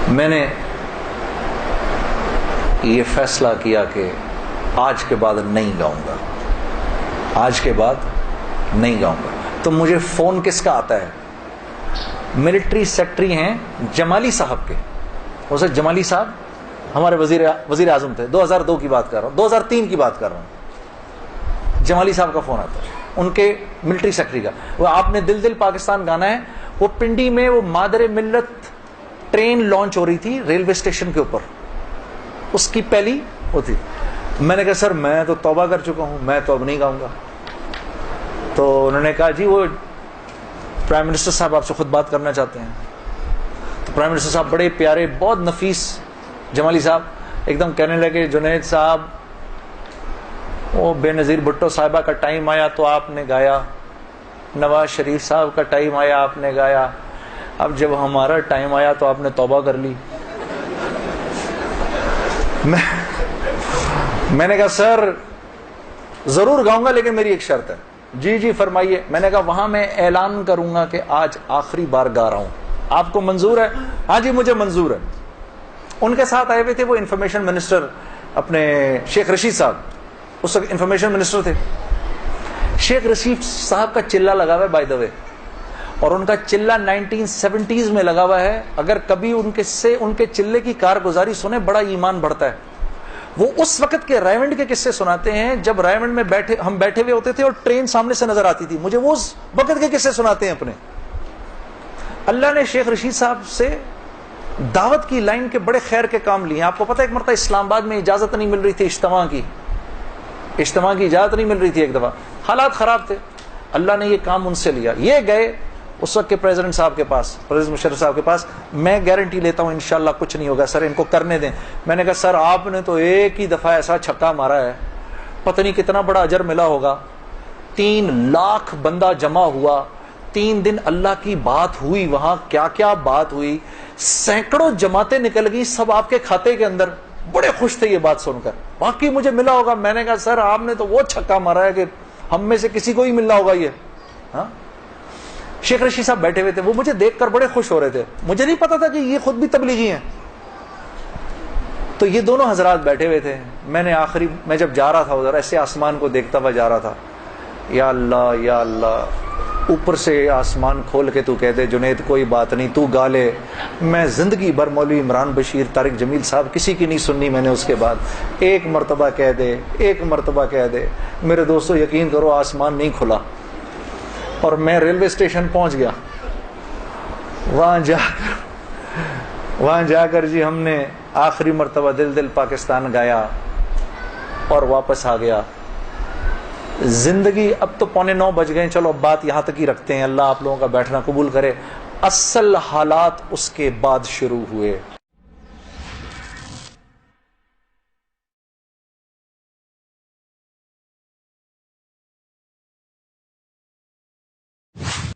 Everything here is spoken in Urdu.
میں نے یہ فیصلہ کیا کہ آج کے بعد نہیں گاؤں گا، آج کے بعد نہیں گاؤں گا۔ تو مجھے فون کس کا آتا ہے؟ ملٹری سیکٹری ہیں جمالی صاحب کے۔ اسے جمالی صاحب ہمارے وزیر اعظم تھے، 2002 کی بات کر رہا ہوں، 2003 کی بات کر رہا ہوں۔ جمالی صاحب کا فون آتا ہے، ان کے ملٹری سیکٹری کا۔ وہ آپ نے دل دل پاکستان گانا ہے، وہ پنڈی میں وہ مادر ملت ٹرین لانچ ہو رہی تھی ریلوے اسٹیشن کے اوپر، اس کی پہلی ہوتی۔ میں نے کہا سر میں تو توبہ کر چکا ہوں، میں تو اب نہیں گاؤں گا۔ تو انہوں نے کہا جی وہ پرائم منسٹر صاحب آپ سے خود بات کرنا چاہتے ہیں۔ تو پرائم منسٹر صاحب بڑے پیارے بہت نفیس جمالی صاحب ایک دم کہنے لگے جنید صاحب وہ بے نظیر بھٹو صاحبہ کا ٹائم آیا تو آپ نے گایا، نواز شریف صاحب کا ٹائم آیا آپ نے گایا، اب جب ہمارا ٹائم آیا تو آپ نے توبہ کر لی۔ میں نے کہا سر ضرور گاؤں گا لیکن میری ایک شرط ہے۔ جی جی فرمائیے۔ میں نے کہا وہاں میں اعلان کروں گا کہ آج آخری بار گا رہا ہوں، آپ کو منظور ہے؟ ہاں جی مجھے منظور ہے۔ ان کے ساتھ آئے ہوئے تھے وہ انفارمیشن منسٹر اپنے شیخ رشید صاحب، اس وقت انفارمیشن منسٹر تھے۔ شیخ رشید صاحب کا چلہ لگا ہوا ہے بائی دا وے، اور ان کا چلہ 1970s میں لگا ہوا ہے۔ اگر کبھی ان کے چلے کی کارگزاری سنے بڑا ایمان بڑھتا ہے۔ وہ اس وقت کے رائمنڈ کے قصے سناتے ہیں جب رائمنڈ میں ہم بیٹھے ہوئے ہوتے تھے اور ٹرین سامنے سے نظر آتی تھی، مجھے وہ اس وقت کے قصے سناتے ہیں اپنے۔ اللہ نے شیخ رشید صاحب سے دعوت کی لائن کے بڑے خیر کے کام لیے۔ آپ کو پتہ ہے ایک مرتبہ اسلام آباد میں اجازت نہیں مل رہی تھی اجتماع کی اجازت نہیں مل رہی تھی، ایک دفعہ حالات خراب تھے، اللہ نے یہ کام ان سے لیا۔ یہ گئے اس وقت کے پریزیڈنٹ صاحب کے پاس، پریزیڈنٹ مشرف صاحب کے پاس، میں گارنٹی لیتا ہوں انشاءاللہ کچھ نہیں ہوگا سر، ان کو کرنے دیں۔ میں نے کہا سر آپ نے تو ایک ہی دفعہ ایسا چھکا مارا ہے، پتہ نہیں کتنا بڑا اجر ملا ہوگا۔ 3 لاکھ بندہ جمع ہوا، 3 دن اللہ کی بات ہوئی، وہاں کیا کیا بات ہوئی، سینکڑوں جماعتیں نکل گئی، سب آپ کے کھاتے کے اندر۔ بڑے خوش تھے یہ بات سن کر، باقی مجھے ملا ہوگا۔ میں نے کہا سر آپ نے تو وہ چھکا مارا ہے کہ ہم میں سے کسی کو ہی ملنا ہوگا یہ۔ ہاں شیخ رشید صاحب بیٹھے ہوئے تھے، وہ مجھے دیکھ کر بڑے خوش ہو رہے تھے، مجھے نہیں پتا تھا کہ یہ خود بھی تبلیغی ہیں۔ تو یہ دونوں حضرات بیٹھے ہوئے تھے، میں جب جا رہا تھا ادھر ایسے آسمان کو دیکھتا ہوا جا رہا تھا، یا اللہ اوپر سے آسمان کھول کے تو کہہ دے جنید کوئی بات نہیں تو گا لے۔ میں زندگی بھر مولوی عمران بشیر، طارق جمیل صاحب کسی کی نہیں سننی میں نے اس کے بعد، ایک مرتبہ کہہ دے۔ میرے دوستو یقین کرو آسمان نہیں کھلا، اور میں ریلوے اسٹیشن پہنچ گیا۔ وہاں جا کر جی ہم نے آخری مرتبہ دل دل پاکستان گایا اور واپس آ گیا۔ زندگی اب تو 8:45 بج گئے، چلو اب بات یہاں تک ہی رکھتے ہیں، اللہ آپ لوگوں کا بیٹھنا قبول کرے۔ اصل حالات اس کے بعد شروع ہوئے۔